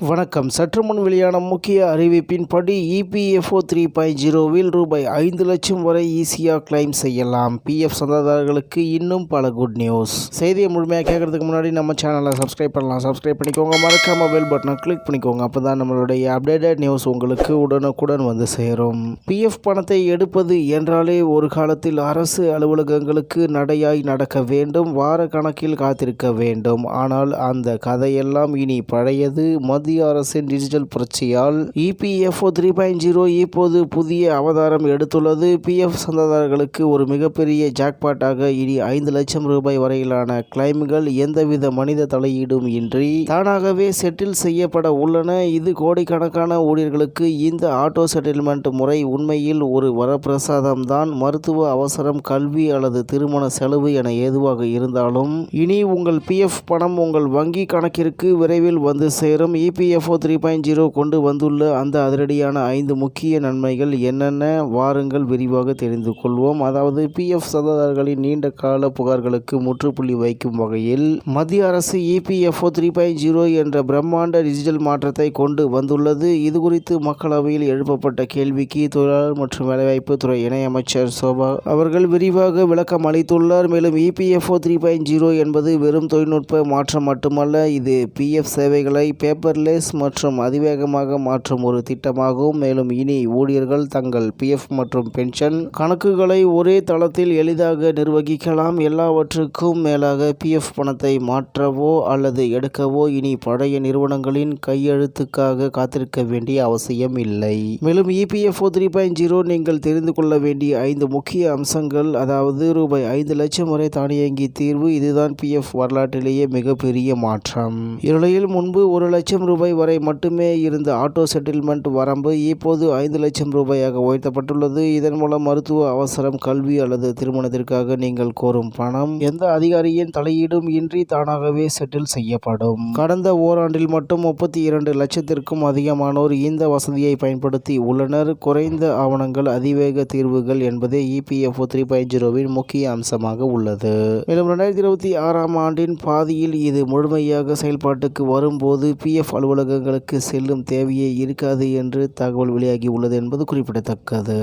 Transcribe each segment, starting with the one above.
வணக்கம். சற்று முன் வெளியான முக்கிய அறிவிப்பின்படி இபிஎஃப்ஓ 3.0வில் ரூபாய் 5 லட்சம் வரை ஈஸியாக கிளைம் செய்யலாம். பிஎஃப் சந்தாதாரர்களுக்கு இன்னும் பல குட் நியூஸ். செய்தியை முழுமையாக கேட்கறதுக்கு முன்னாடி நம்ம சேனலை சப்ஸ்கிரைப் பண்ணலாம். சப்ஸ்கிரைப் பண்ணிக்கோங்க. மறக்காம பெல் பட்டனை கிளிக் பண்ணிக்கோங்க. அப்போ தான் நம்மளுடைய அப்டேட்டட் நியூஸ் உங்களுக்கு உடனுக்குடன் வந்து சேரும். பிஎஃப் பணத்தை எடுப்பது என்றாலே ஒரு காலத்தில் அரசு அலுவலகங்களுக்கு நடையாய் நடக்க வேண்டும், வார கணக்கில் காத்திருக்க வேண்டும். ஆனால் அந்த கதையெல்லாம் இனி பழையது. மத்திய அரசின் டிஜிட்டல் புரட்சியால் இபிஎஃப்ஓ 3.0 இப்போது புதிய அவதாரம் எடுத்துள்ளது. பிஎஃப் சந்தாதாரர்களுக்கு ஒரு மிகப்பெரிய ஜாக்பாட்டாக இனி 5 லட்சம் ரூபாய் வரையிலான கிளைம்கள் எந்தவித மனித தலையீடும் இன்றி தானாகவே செட்டில் செய்யப்பட உள்ளன. இது கோடிக்கணக்கான ஊழியர்களுக்கு இந்த ஆட்டோ செட்டில்மெண்ட் முறை உண்மையில் ஒரு வரப்பிரசாதம் தான். மருத்துவ அவசரம், கல்வி அல்லது திருமண செலவு என எதுவாக இருந்தாலும் இனி உங்கள் பிஎஃப் பணம் உங்கள் வங்கி கணக்கிற்கு விரைவில் வந்து சேரும். இபிஎஃப்ஓ 3.0 கொண்டு வந்துள்ள அந்த அதிரடியான 5 முக்கிய நன்மைகள் என்னென்ன? வாருங்கள் விரிவாக தெரிந்து கொள்வோம். அதாவது பிஎஃப் சந்தாதாரர்களின் நீண்ட கால புகார்களுக்கு முற்றுப்புள்ளி வைக்கும் வகையில் மத்திய அரசு இபிஎஃப்ஓ 3.0 என்ற பிரம்மாண்ட டிஜிட்டல் மாற்றத்தை கொண்டு வந்துள்ளது. இது குறித்து மக்களவையில் எழுப்பப்பட்ட கேள்விக்கு தொழிலாளர் மற்றும் வேலைவாய்ப்பு துறை இணையமைச்சர் சோபா அவர்கள் விரிவாக விளக்கம் அளித்துள்ளார். மேலும் இபிஎஃப்ஓ 3.0 என்பது வெறும் தொழில்நுட்ப மாற்றம் மட்டுமல்ல, இது பிஎஃப் சேவைகளை பேப்பர்லெஸ் மற்றும் அதிவேகமாக மாற்றும் ஒரு திட்டமாகும். மேலும் இனி ஊழியர்கள் தங்கள் பிஎஃப் மற்றும் பென்ஷன் கணக்குகளை ஒரே தளத்தில் எளிதாக நிர்வகிக்கலாம். எல்லாவற்றுக்கும் மேலாக பிஎஃப் பணத்தை மாற்றவோ அல்லது எடுக்கவோ இனி பழைய நிறுவனங்களின் கையெழுத்துக்காக காத்திருக்க வேண்டிய அவசியம் இல்லை. மேலும் இபிஎஃப்ஓ 3.0 நீங்கள் தெரிந்து கொள்ள வேண்டிய 5 முக்கிய அம்சங்கள். அதாவது ரூபாய் 5 லட்சம் வரை தானியங்கி தீர்வு. இதுதான் பிஎஃப் வரலாற்றிலேயே மிகப்பெரிய மாற்றம். இந்நிலையில் முன்பு 1 லட்சம் ரூபாய் வரை மட்டுமே இருந்த ஆட்டோ செட்டில்மெண்ட் வரம்பு இப்போது 5 லட்சம் ரூபாயாக உயர்த்தப்பட்டுள்ளது. இதன் மூலம் மருத்துவ அவசரம், கல்வி அல்லது திருமணத்திற்காக நீங்கள் கோரும் பணம் எந்த அதிகாரியின் தலையீடும் இன்றி தானாகவே செட்டில் செய்யப்படும். கடந்த ஓராண்டில் மட்டும் 32 லட்சத்திற்கும் அதிகமானோர் இந்த வசதியை பயன்படுத்தி உள்ளனர். குறைந்த ஆவணங்கள், அதிவேக தீர்வுகள் என்பதே இபிஎஃப்ஓ 3.0வின் முக்கிய அம்சமாக உள்ளது. மேலும் 2026ஆம் ஆண்டின் பாதியில் இது முழுமையாக செயல்பாட்டுக்கு வரும்போது பிஎஃப் அலுவலகங்களுக்கு செல்லும் தேவையே இருக்காது என்று தகவல் வெளியாகி உள்ளது என்பது குறிப்பிடத்தக்கது.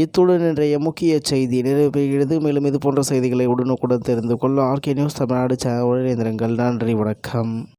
இத்துடன் இன்றைய முக்கிய செய்தி நிறைவு பெறுகிறது. மேலும் இது போன்ற செய்திகளை உடனுக்குடன் தெரிந்து கொள்ள ஆர்கே நியூஸ் தமிழ்நாடு சேனலுடன் இணைந்திருங்கள். நன்றி, வணக்கம்.